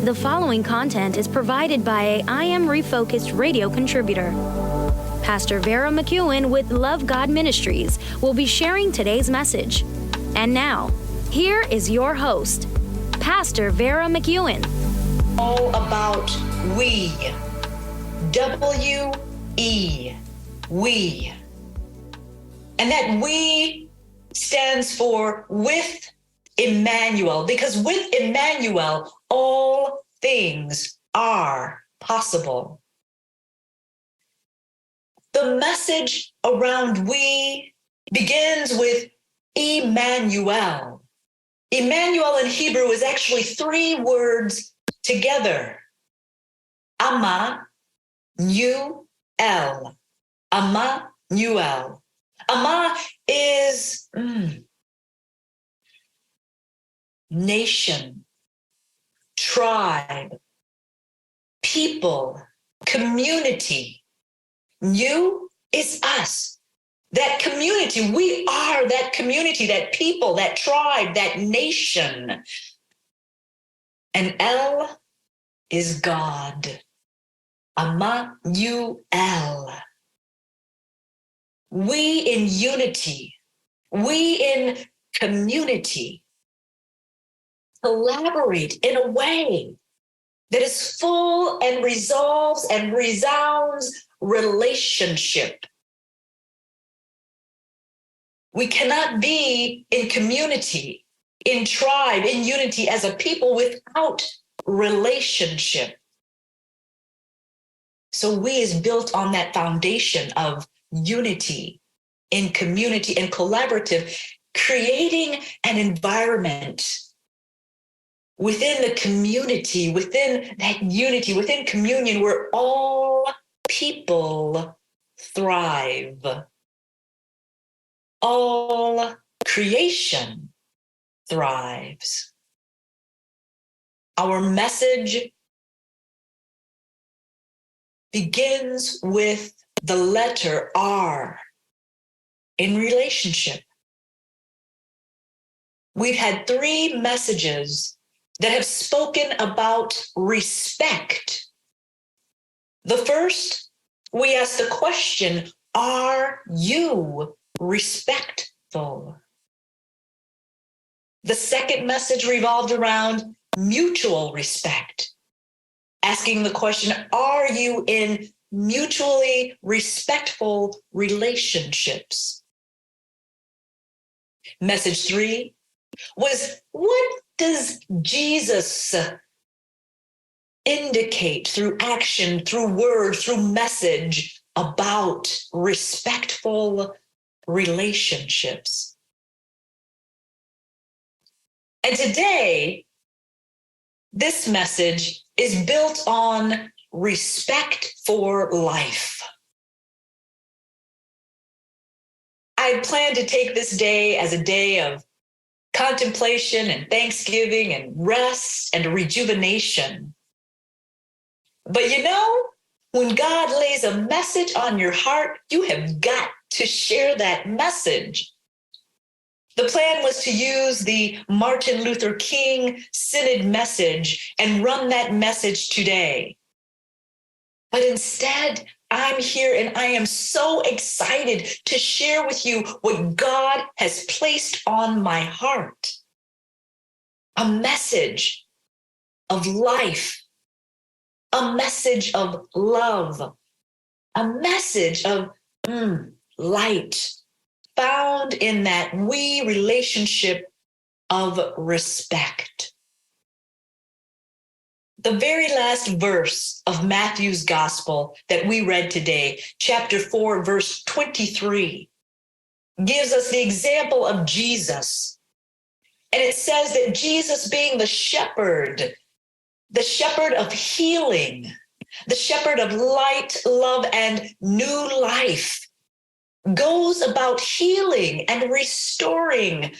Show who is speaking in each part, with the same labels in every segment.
Speaker 1: The following content is provided by a I Am Refocused radio contributor. Pastor Vera McEwen with Love God Ministries will be sharing today's message. And now, here is your host, Pastor Vera McEwen.
Speaker 2: All about we. W-E. We. And that we stands for with Emmanuel, because with Emmanuel, all things are possible. The message around we begins with Emmanuel. Emmanuel in Hebrew is actually three words together. Ama, Nu, El. Ama, Nu, El. Ama is nation, tribe, people, community. Nu is us. That community, we are that community, that people, that tribe, that nation. And El is God. Emmanuel. We in unity, we in community, collaborate in a way that is full and resolves and resounds relationship. We cannot be in community, in tribe, in unity as a people without relationship. So we is built on that foundation of unity, in community and collaborative, creating an environment within the community, within that unity, within communion, where all people thrive. All creation thrives. Our message begins with the letter R in relationship. We've had three messages that have spoken about respect. The first, we asked the question, are you respectful? The second message revolved around mutual respect, asking the question, are you in mutually respectful relationships? Message 3 was, what does Jesus indicate through action, through word, through message about respectful relationships? And today, this message is built on respect for life. I plan to take this day as a day of contemplation and thanksgiving and rest and rejuvenation. But you know, when God lays a message on your heart, you have got to share that message. The plan was to use the Martin Luther King Synod message and run that message today. But instead, I'm here and I am so excited to share with you what God has placed on my heart. A message of life, a message of love, a message of light found in that we relationship of respect. The very last verse of Matthew's gospel that we read today, chapter 4, verse 23, gives us the example of Jesus. And it says that Jesus, being the shepherd of healing, the shepherd of light, love, and new life, goes about healing and restoring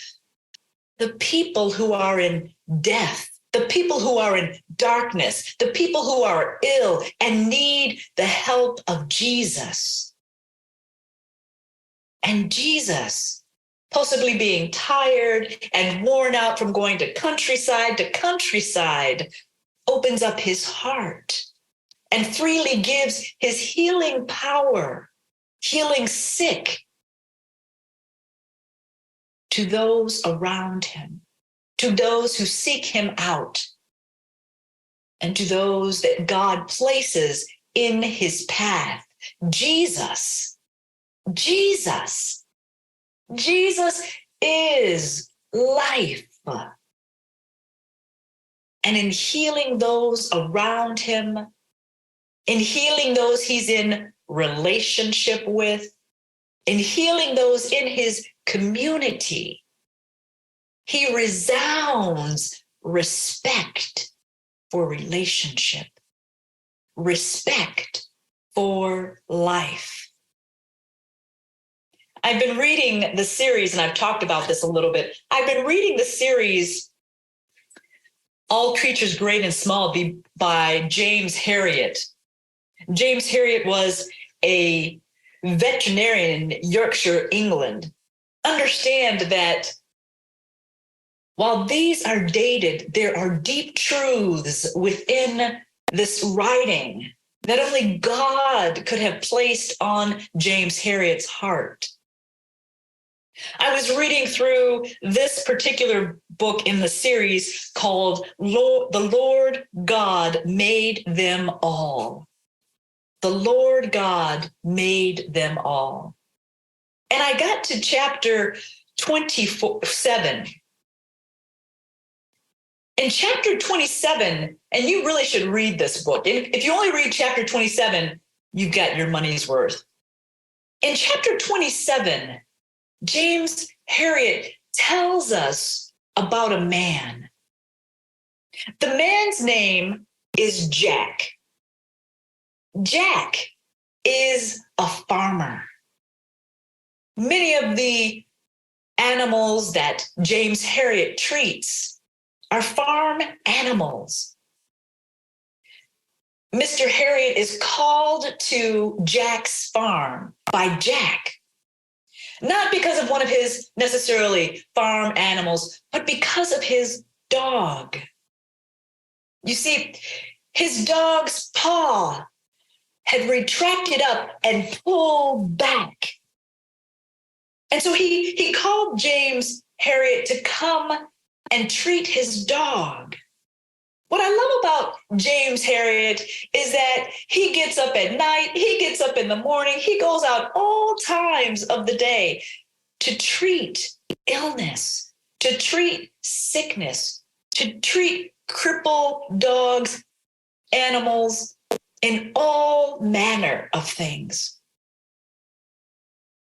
Speaker 2: the people who are in death, the people who are in darkness, the people who are ill and need the help of Jesus. And Jesus, possibly being tired and worn out from going to countryside, opens up his heart and freely gives his healing power, healing sick, to those around him, to those who seek him out, and to those that God places in his path. Jesus is life. And in healing those around him, in healing those he's in relationship with, in healing those in his community, he resounds respect for relationship, respect for life. I've been reading the series, and I've talked about this a little bit. I've been reading the series, All Creatures Great and Small, by James Herriot. James Herriot was a veterinarian in Yorkshire, England. Understand that while these are dated, there are deep truths within this writing that only God could have placed on James Herriot's heart. I was reading through this particular book in the series called The Lord God Made Them All. The Lord God made them all. And I got to chapter 27. In chapter 27, and you really should read this book. If you only read chapter 27, you've got your money's worth. In chapter 27, James Herriot tells us about a man. The man's name is Jack. Jack is a farmer. Many of the animals that James Herriot treats are farm animals. Mr. Herriot is called to Jack's farm by Jack, not because of one of his necessarily farm animals, but because of his dog. You see, his dog's paw had retracted up and pulled back. And so he called James Herriot to come and treat his dog. What I love about James Herriot is that he gets up at night, he gets up in the morning, he goes out all times of the day to treat illness, to treat sickness, to treat crippled dogs, animals, in all manner of things.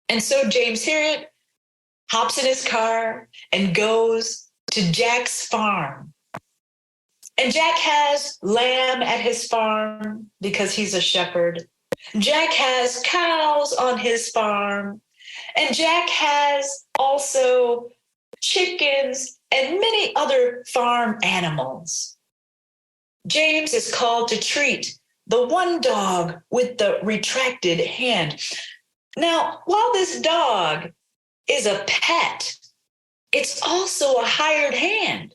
Speaker 2: And so James Herriot hops in his car and goes to Jack's farm. And Jack has lamb at his farm because he's a shepherd. Jack has cows on his farm. And Jack has also chickens and many other farm animals. James is called to treat the one dog with the retracted hand. Now, while this dog is a pet, it's also a hired hand.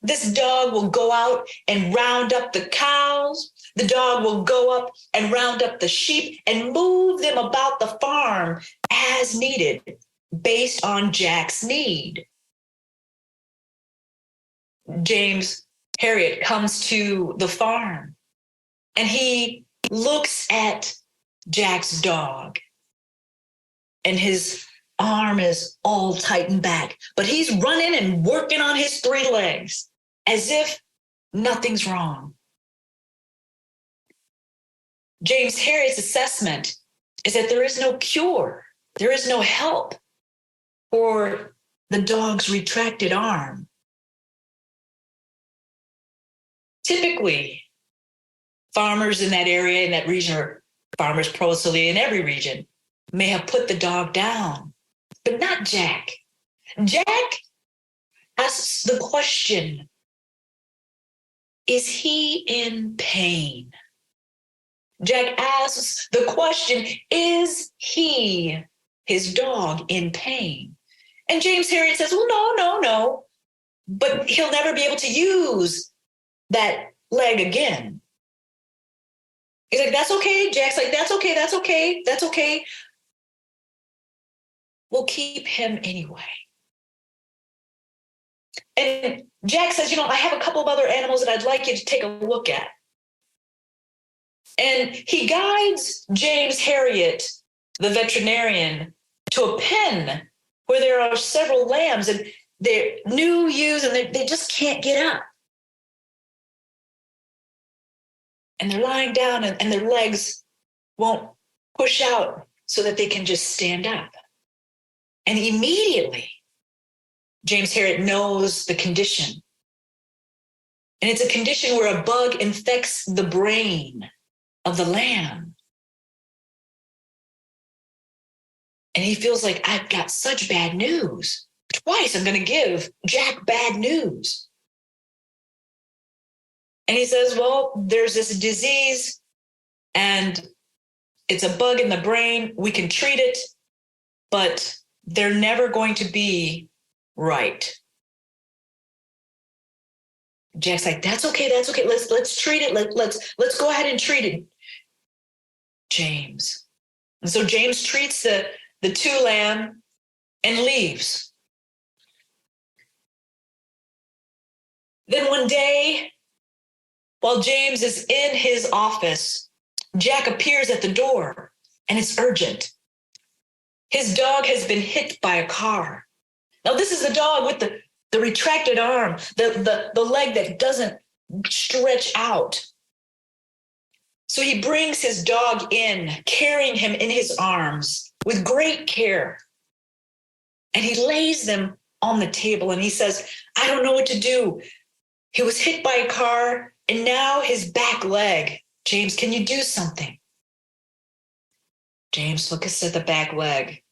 Speaker 2: This dog will go out and round up the cows. The dog will go up and round up the sheep and move them about the farm as needed, based on Jack's need. James Herriot comes to the farm and he looks at Jack's dog, and his arm is all tightened back, but he's running and working on his three legs as if nothing's wrong. James Herriot's assessment is that there is no cure, there is no help for the dog's retracted arm. Typically, farmers in that area, in that region, or farmers probably in every region, may have put the dog down, but not Jack. Jack asks the question, is he in pain? Jack asks the question, is he, his dog, in pain? And James Herriot says, well, no. But he'll never be able to use that leg again. He's like, that's okay. Jack's like, that's okay. That's okay. That's okay. We'll keep him anyway. And Jack says, I have a couple of other animals that I'd like you to take a look at. And he guides James Harriet, the veterinarian, to a pen where there are several lambs, and they're new ewes, and they just can't get up. And they're lying down, and their legs won't push out so that they can just stand up. And immediately, James Harriet knows the condition. And it's a condition where a bug infects the brain of the lamb. And he feels like, I've got such bad news. Twice I'm going to give Jack bad news. And he says, well, there's this disease and it's a bug in the brain. We can treat it, but they're never going to be right. Jack's like, that's okay. That's okay. Let's treat it. Let's go ahead and treat it. James. And so James treats the two lamb and leaves. Then one day, while James is in his office, Jack appears at the door, and it's urgent. His dog has been hit by a car. Now, this is the dog with the retracted arm, the leg that doesn't stretch out. So he brings his dog in, carrying him in his arms with great care. And he lays them on the table, and he says, I don't know what to do. He was hit by a car, and now his back leg. James, can you do something? James looks at the back leg.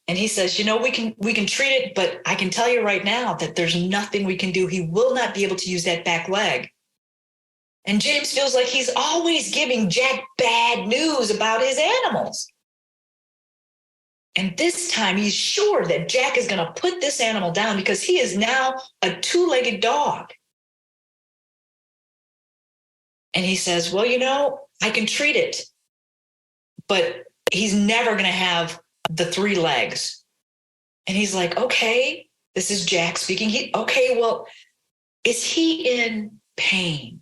Speaker 2: And he says, we can treat it, but I can tell you right now that there's nothing we can do. He will not be able to use that back leg. And James feels like he's always giving Jack bad news about his animals. And this time he's sure that Jack is going to put this animal down because he is now a two-legged dog. And he says, well, I can treat it, but he's never going to have the three legs. And he's like, okay, this is Jack speaking. Is he in pain?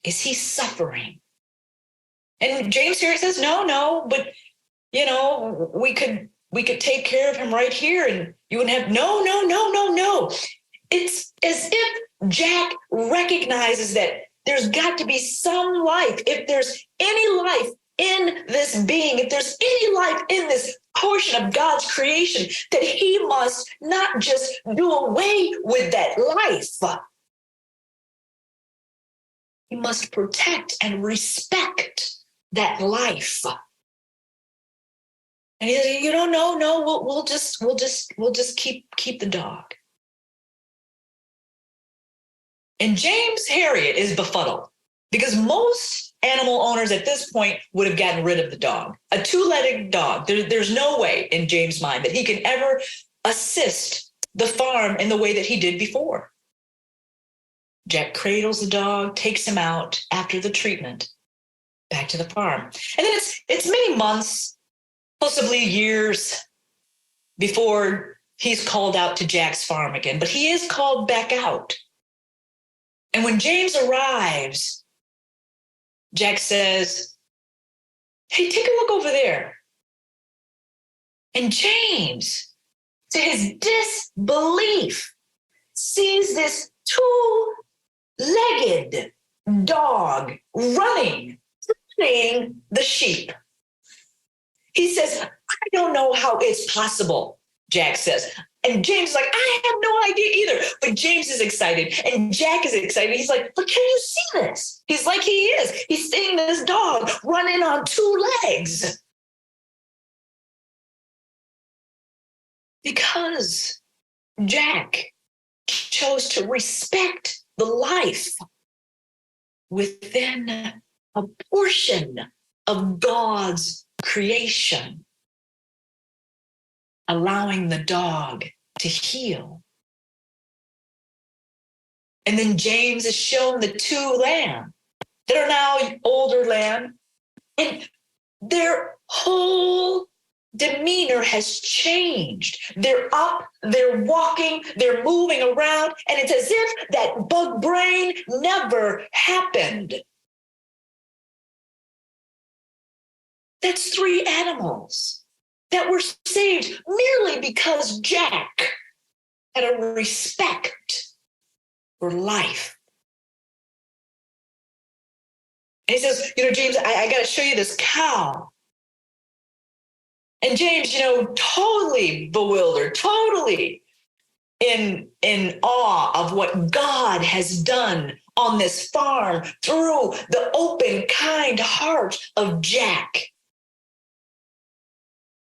Speaker 2: Is he suffering? And James here says, no, but we could take care of him right here, and you wouldn't have, no. It's as if Jack recognizes that there's got to be some life. If there's any life in this being, if there's any life in this portion of God's creation, that he must not just do away with that life. He must protect and respect that life. And he says, no, we'll just keep the dog. And James Harriet is befuddled because most animal owners at this point would have gotten rid of the dog. A two-legged dog. There's no way in James' mind that he can ever assist the farm in the way that he did before. Jack cradles the dog, takes him out after the treatment, back to the farm. And then it's many months, possibly years, before he's called out to Jack's farm again. But he is called back out. And when James arrives, Jack says, hey, take a look over there. And James, to his disbelief, sees this two-legged dog running the sheep. He says, I don't know how it's possible, Jack says. And James is like, I have no idea either. But James is excited and Jack is excited. He's like, but can you see this? He's like, he is. He's seeing this dog running on two legs. Because Jack chose to respect the life within a portion of God's creation, allowing the dog to heal. And then James is shown the two lambs that are now older lamb, and their whole demeanor has changed. They're up, they're walking, they're moving around, and it's as if that bug brain never happened. That's three animals that were saved merely because Jack had a respect for life. And he says, James, I got to show you this cow. And James, totally bewildered, totally in awe of what God has done on this farm through the open, kind heart of Jack.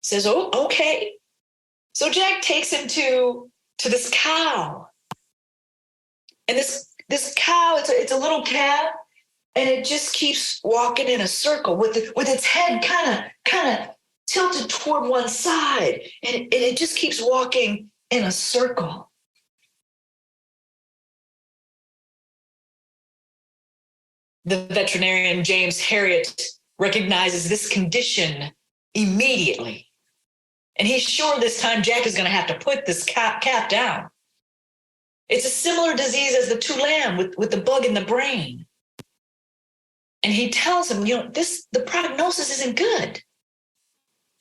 Speaker 2: Says, oh, okay. So Jack takes him to this cow. And this cow, it's a little calf, and it just keeps walking in a circle with its head kind of tilted toward one side, and it just keeps walking in a circle. The veterinarian, James Harriet, recognizes this condition immediately. And he's sure this time Jack is going to have to put this calf down. It's a similar disease as the two lamb with the bug in the brain. And he tells him, the prognosis isn't good.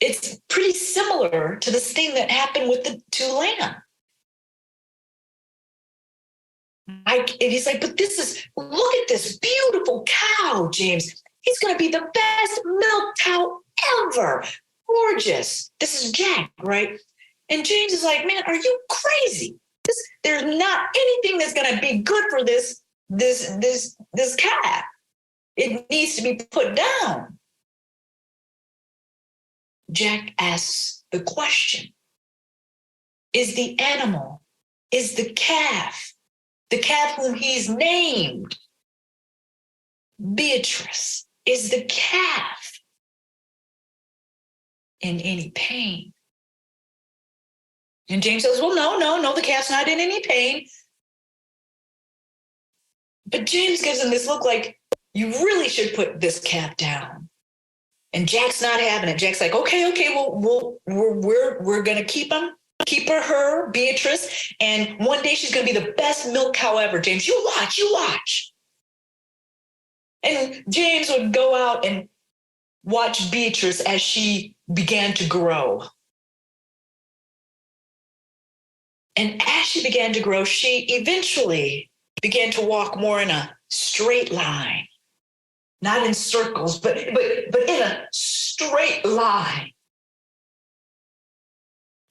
Speaker 2: It's pretty similar to this thing that happened with the two lamb. And he's like, but look at this beautiful cow, James. He's going to be the best milk cow ever. Gorgeous. This is Jack, right? And James is like, man, are you crazy? There's not anything that's going to be good for this calf. It needs to be put down. Jack asks the question, is the calf whom he's named, Beatrice, is the calf in any pain? And James says, well, no, the calf's not in any pain. But James gives him this look like, you really should put this calf down. And Jack's not having it. Jack's like, okay, we're going to keep her, Beatrice, and one day she's going to be the best milk cow ever. James, you watch. And James would go out and watch Beatrice as she began to grow. And as she began to grow, she eventually began to walk more in a straight line. Not in circles, but in a straight line.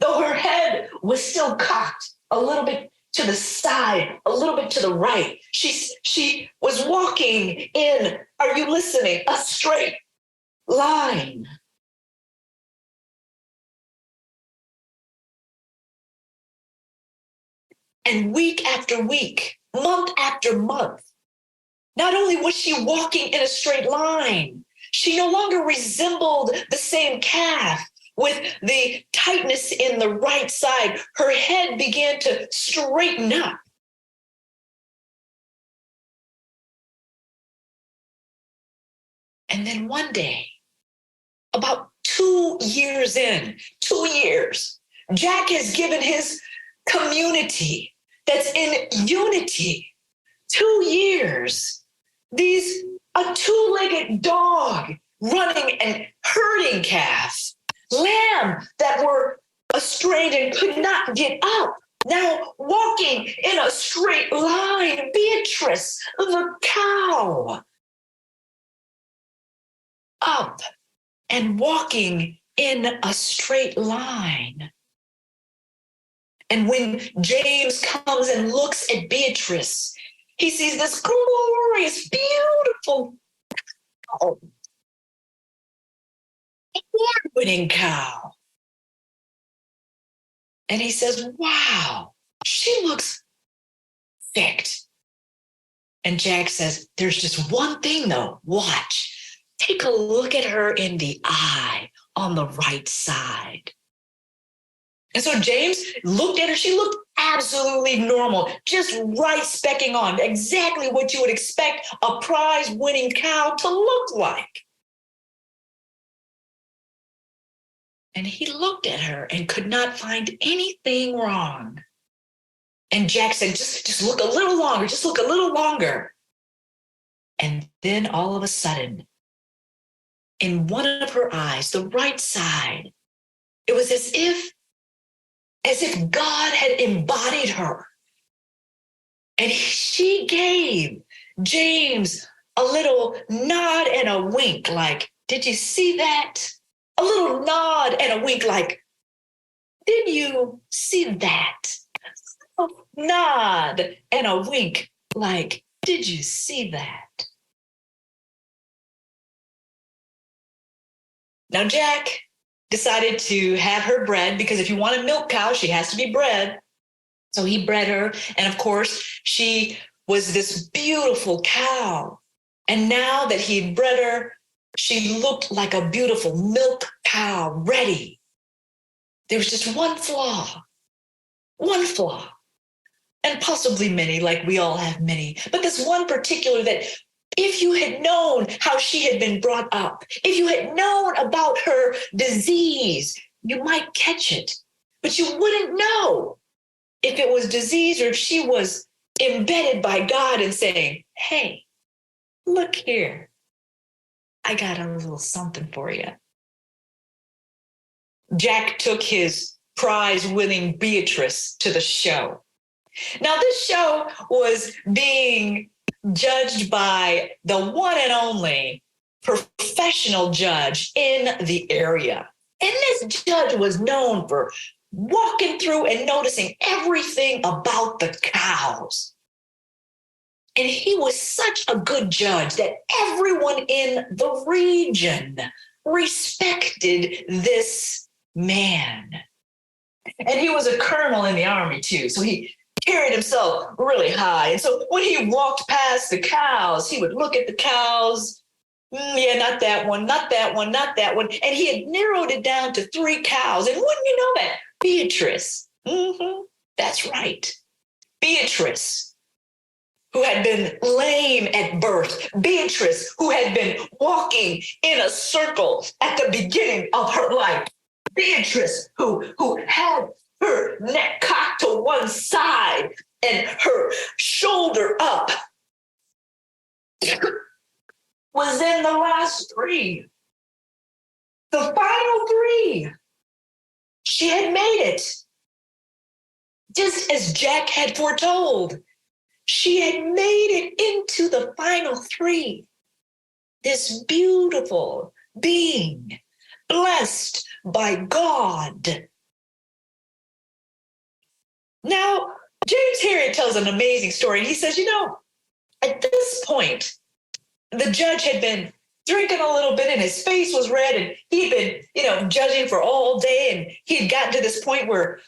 Speaker 2: Though her head was still cocked a little bit to the side, a little bit to the right, she was walking in, are you listening? A straight line. And week after week, month after month, not only was she walking in a straight line, she no longer resembled the same calf with the tightness in the right side. Her head began to straighten up. And then one day, about 2 years in, 2 years, Jack has given his community that's in unity 2 years. A two-legged dog running and herding calves, lamb that were estranged and could not get up, now walking in a straight line. Beatrice, the cow, up and walking in a straight line. And when James comes and looks at Beatrice, he sees this glorious, beautiful cow, award-winning cow. And he says, wow, she looks perfect. And Jack says, there's just one thing though, watch. Take a look at her in the eye on the right side. And so James looked at her. She looked absolutely normal, just right specking on, exactly what you would expect a prize-winning cow to look like. And he looked at her and could not find anything wrong. And Jack said, just look a little longer, just look a little longer. And then all of a sudden, in one of her eyes, the right side, it was as if God had embodied her. And she gave James a little nod and a wink, like, did you see that? A little nod and a wink, like, did you see that? A nod and a wink, like, did you see that? Now, Jack decided to have her bred because if you want a milk cow, she has to be bred. So he bred her. And of course, she was this beautiful cow. And now that he'd bred her, she looked like a beautiful milk cow ready. There was just one flaw, and possibly many, like we all have many. But this one particular that if you had known how she had been brought up, if you had known about her disease, you might catch it, but you wouldn't know if it was disease or if she was embedded by God and saying, hey, look here, I got a little something for you. Jack took his prize-winning Beatrice to the show. Now, this show was being judged by the one and only professional judge in the area. And this judge was known for walking through and noticing everything about the cows. And he was such a good judge that everyone in the region respected this man. And he was a colonel in the army too. So he carried himself really high. And so when he walked past the cows, he would look at the cows. Yeah, not that one, not that one, not that one. And he had narrowed it down to 3 cows. And wouldn't you know that? Beatrice. That's right. Beatrice, who had been lame at birth. Beatrice, who had been walking in a circle at the beginning of her life. Beatrice, who had her neck cocked to one side and her shoulder up, was in the last 3. The final 3. She had made it. Just as Jack had foretold, she had made it into the final 3. This beautiful being, blessed by God. Now, James Harriet tells an amazing story. And he says, at this point, the judge had been drinking a little bit and his face was red and he'd been, judging for all day. And he had gotten to this point where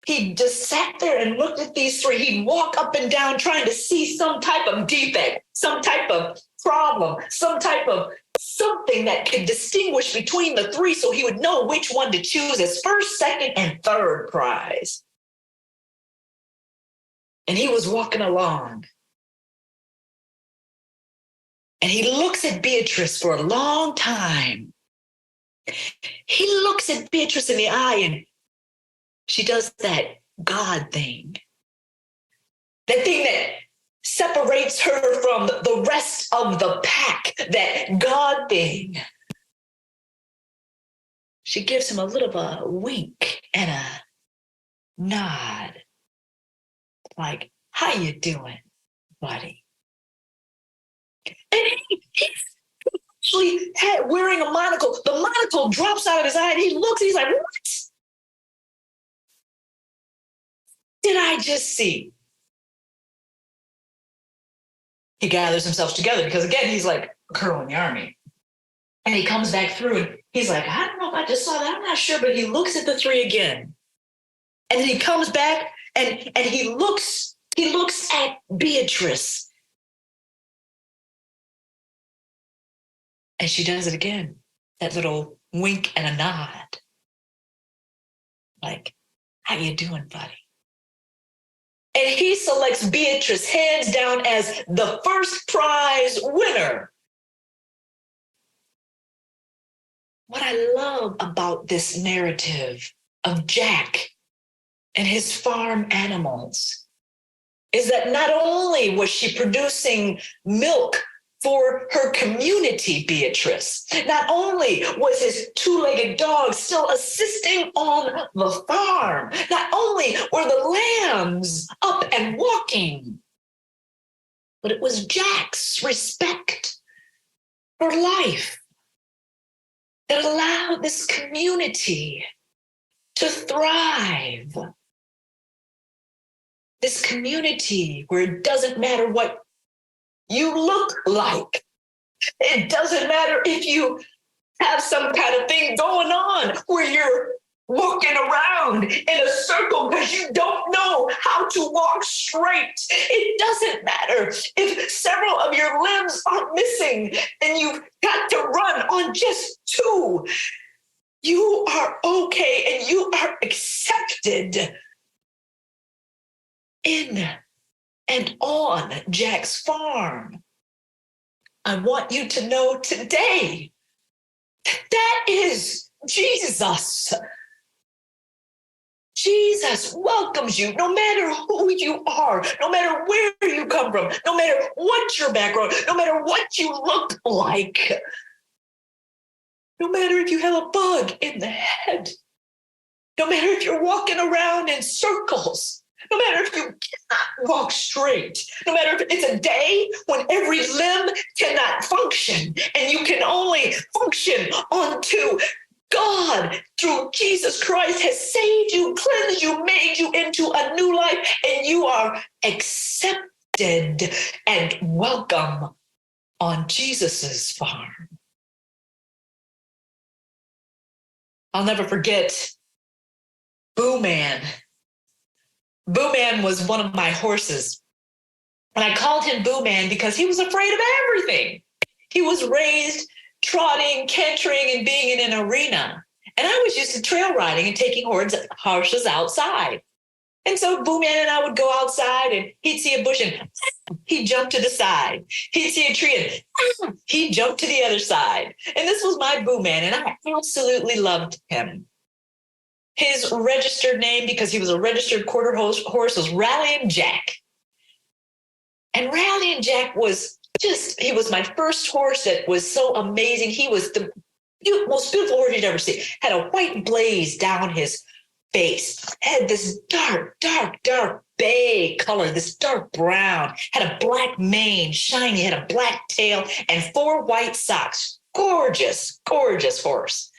Speaker 2: he just sat there and looked at these 3. He'd walk up and down trying to see some type of defect, some type of problem, some type of something that could distinguish between the 3 so he would know which one to choose as first, second, and third prize. And he was walking along. And he looks at Beatrice for a long time. He looks at Beatrice in the eye and she does that God thing. That thing that separates her from the rest of the pack, that God thing. She gives him a little of a wink and a nod. Like, how you doing, buddy? And he's actually wearing a monocle. The monocle drops out of his eye and he looks and he's like, what did I just see? He gathers himself together because, again, he's like a colonel in the army. And he comes back through and he's like, I don't know if I just saw that. I'm not sure. But he looks at the 3 again. And then he comes back and he looks at Beatrice. And she does it again, that little wink and a nod. Like, How you doing, buddy? And he selects Beatrice hands down as the first prize winner. What I love about this narrative of Jack and his farm animals is that not only was she producing milk for her community, Beatrice, not only was his two-legged dog still assisting on the farm, not only were the lambs up and walking, but it was Jack's respect for life that allowed this community to thrive. This community where it doesn't matter what you look like. It doesn't matter if you have some kind of thing going on where you're walking around in a circle because you don't know how to walk straight. It doesn't matter if several of your limbs are missing and you've got to run on just two. You are okay and you are accepted in and on Jack's farm. I want you to know today that is Jesus. Jesus welcomes you no matter who you are, no matter where you come from, no matter what your background, no matter what you look like, no matter if you have a bug in the head, no matter if you're walking around in circles, no matter if you cannot walk straight, no matter if it's a day when every limb cannot function and you can only function on two. God, through Jesus Christ, has saved you, cleansed you, made you into a new life, and you are accepted and welcome on Jesus's farm. I'll never forget Boo Man. Boo Man was one of my horses. And I called him Boo Man because he was afraid of everything. He was raised trotting, cantering, and being in an arena. And I was used to trail riding and taking horses outside. And so Boo Man and I would go outside and he'd see a bush and he'd jump to the side. He'd see a tree and he'd jump to the other side. And this was my Boo Man, and I absolutely loved him. His registered name, because he was a registered quarter horse, was Rallying Jack. And Rallying Jack was he was my first horse that was so amazing. He was the most beautiful horse you'd ever see. Had a white blaze down his face. Had this dark bay color, this dark brown. Had a black mane, shiny. Had a black tail and 4 white socks. Gorgeous, gorgeous horse.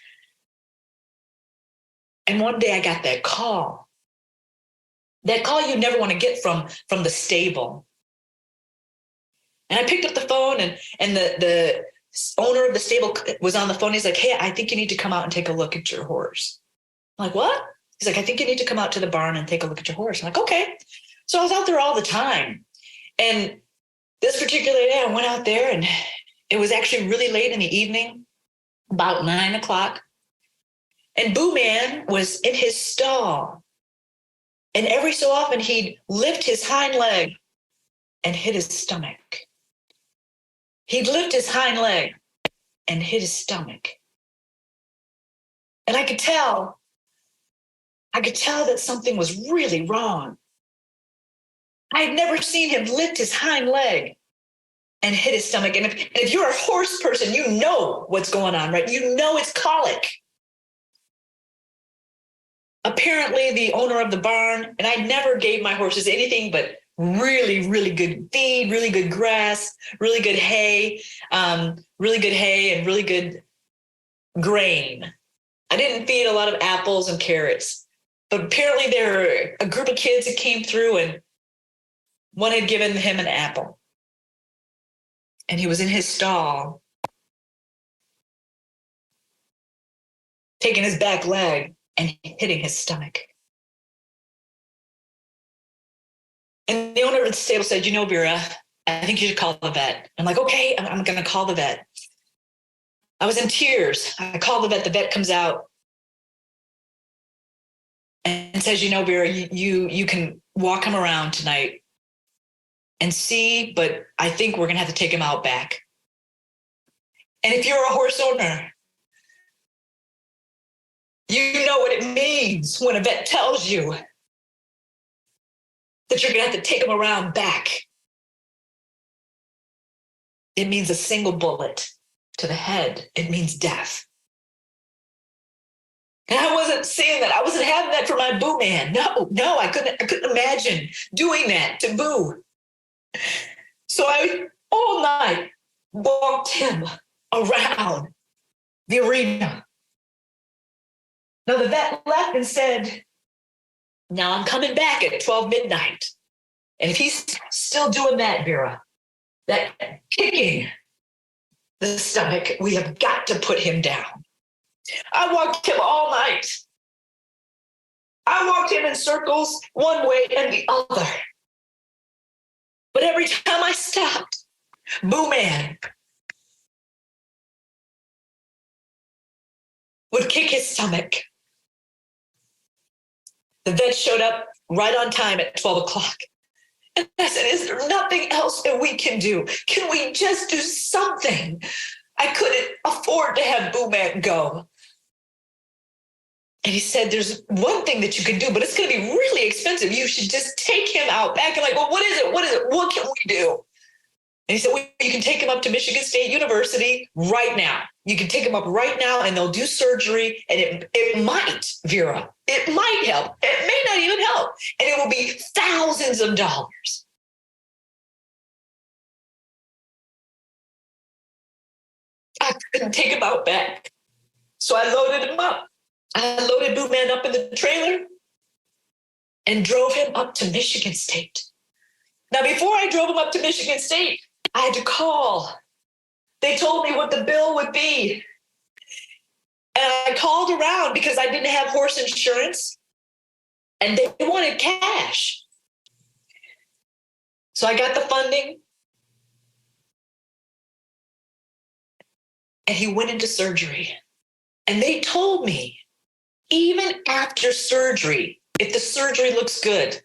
Speaker 2: And one day I got that call. That call you never want to get from the stable. And I picked up the phone and the owner of the stable was on the phone. He's like, "Hey, I think you need to come out and take a look at your horse." I'm like, "What?" He's like, "I think you need to come out to the barn and take a look at your horse." I'm like, "Okay." So I was out there all the time. And this particular day I went out there and it was actually really late in the evening, about 9 o'clock. And Boo Man was in his stall. And every so often he'd lift his hind leg and hit his stomach. He'd lift his hind leg and hit his stomach. And I could tell that something was really wrong. I had never seen him lift his hind leg and hit his stomach. And if you're a horse person, you know what's going on, right? You know it's colic. Apparently, the owner of the barn, and I never gave my horses anything but really, really good feed, really good grass, really good hay and really good grain. I didn't feed a lot of apples and carrots, but apparently there were a group of kids that came through and one had given him an apple. And he was in his stall, taking his back leg and hitting his stomach. And the owner of the stable said, "You know, Vera, I think you should call the vet." I'm like, "Okay, I'm going to call the vet." I was in tears. I call the vet. The vet comes out. and says, Vera, you can walk him around tonight and see, but I think we're going to have to take him out back. And if you're a horse owner, you know what it means when a vet tells you that you're going to have to take him around back. It means a single bullet to the head. It means death. And I wasn't seeing that. I wasn't having that for my Boo man. No, I couldn't imagine doing that to Boo. So I all night walked him around the arena. Now the vet left and said, now I'm coming back at 12 midnight. And if he's still doing that, Vera, that kicking the stomach, we have got to put him down. I walked him all night. I walked him in circles one way and the other. But every time I stopped, Boo Man would kick his stomach. The vet showed up right on time at 12 o'clock. And I said, is there nothing else that we can do? Can we just do something? I couldn't afford to have Boo Man go. And he said, there's one thing that you can do, but it's going to be really expensive. You should just take him out back. And like, well, what is it? What can we do? And he said, well, you can take him up to Michigan State University right now. You can take him up right now and they'll do surgery. And it might, Vera, it might help. It may not even help. And it will be thousands of dollars. I couldn't take him out back. So I loaded him up. I loaded Boo Man up in the trailer and drove him up to Michigan State. Now, before I drove him up to Michigan State, I had to call. They told me what the bill would be. And I called around because I didn't have horse insurance and they wanted cash. So I got the funding and he went into surgery. And they told me, even after surgery, if the surgery looks good,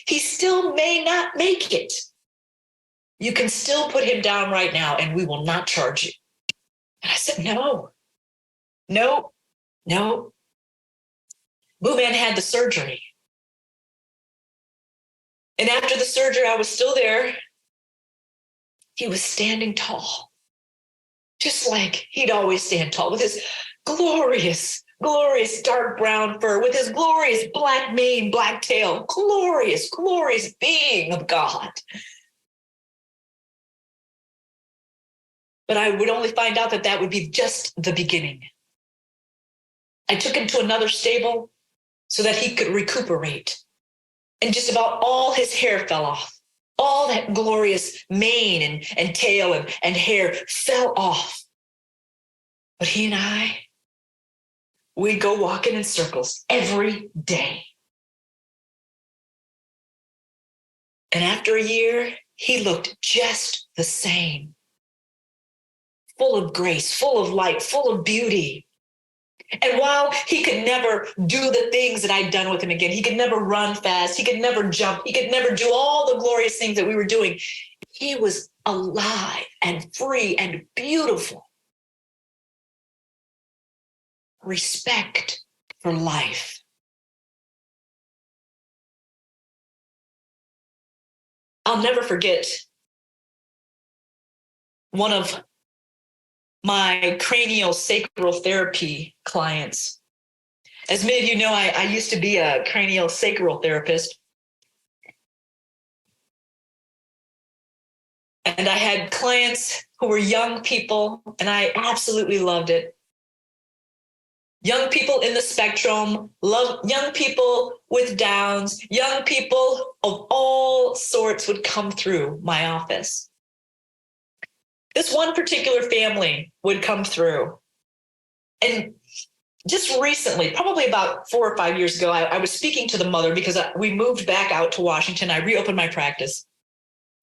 Speaker 2: he still may not make it. You can still put him down right now and we will not charge you. And I said, no. Boo Man had the surgery. And after the surgery, I was still there. He was standing tall, just like he'd always stand tall with his glorious dark brown fur, with his glorious black mane, black tail, glorious being of God. But I would only find out that would be just the beginning. I took him to another stable so that he could recuperate. And just about all his hair fell off. All that glorious mane and tail and hair fell off. But he and I, we'd go walking in circles every day. And after a year, he looked just the same. Full of grace, full of light, full of beauty. And while he could never do the things that I'd done with him again, he could never run fast, he could never jump, he could never do all the glorious things that we were doing, he was alive and free and beautiful. Respect for life. I'll never forget one of my cranial sacral therapy clients. As many of you know, I used to be a cranial sacral therapist. And I had clients who were young people, and I absolutely loved it. Young people in the spectrum, young people with Downs, young people of all sorts would come through my office. This one particular family would come through. And just recently, probably about 4 or 5 years ago, I was speaking to the mother because we moved back out to Washington. I reopened my practice.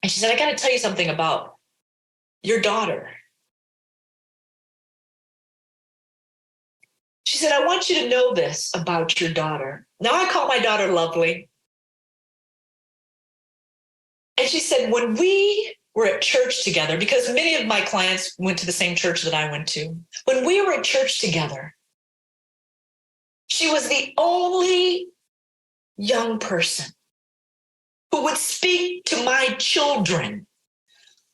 Speaker 2: And she said, I got to tell you something about your daughter. She said, I want you to know this about your daughter. Now, I call my daughter Lovely. And she said, when we were at church together, because many of my clients went to the same church that I went to, when we were at church together, she was the only young person who would speak to my children.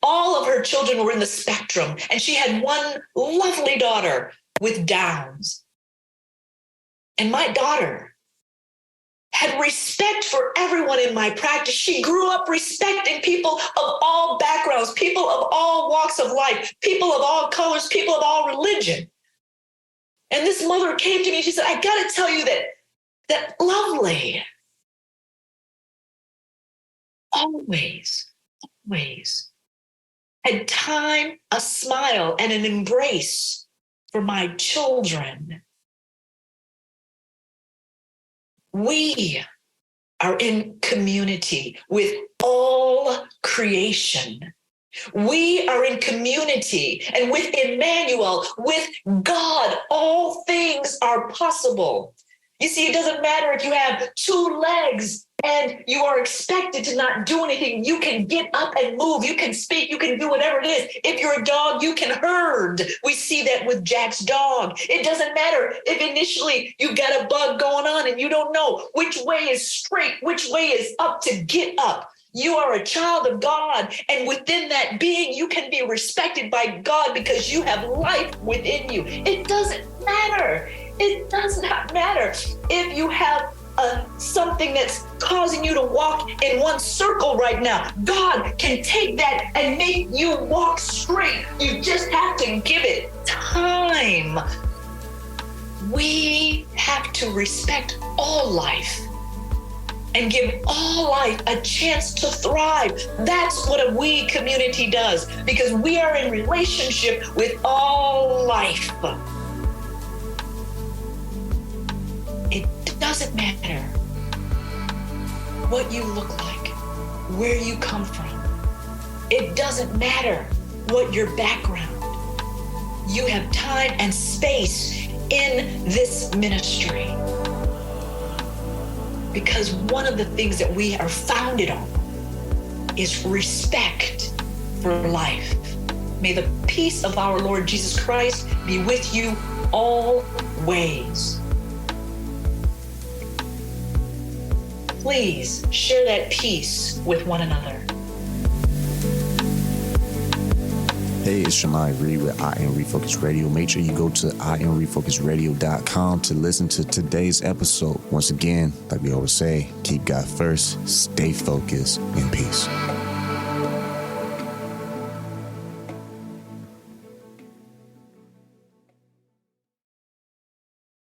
Speaker 2: All of her children were in the spectrum, and she had one lovely daughter with Downs. And my daughter had respect for everyone in my practice. She grew up respecting people of all backgrounds, people of all walks of life, people of all colors, people of all religion. And this mother came to me, she said, I got to tell you that Lovely always had time, a smile, and an embrace for my children. We are in community with all creation. We are in community, and with Emmanuel, with God, all things are possible. You see, it doesn't matter if you have two legs and you are expected to not do anything. You can get up and move. You can speak. You can do whatever it is. If you're a dog, you can herd. We see that with Jack's dog. It doesn't matter if initially you got a bug going on and you don't know which way is straight, which way is up to get up. You are a child of God, and within that being, you can be respected by God because you have life within you. It doesn't matter. It does not matter if you have something that's causing you to walk in one circle right now. God can take that and make you walk straight. You just have to give it time. We have to respect all life and give all life a chance to thrive. That's what a we community does, because we are in relationship with all life. It doesn't matter what you look like, where you come from. It doesn't matter what your background. You have time and space in this ministry. Because one of the things that we are founded on is respect for life. May the peace of our Lord Jesus Christ be with you always. Please share that peace with one another.
Speaker 3: Hey, it's Shamai Reed with I Am Refocused Radio. Make sure you go to IamRefocusedRadio.com to listen to today's episode. Once again, like we always say, keep God first, stay focused, and peace.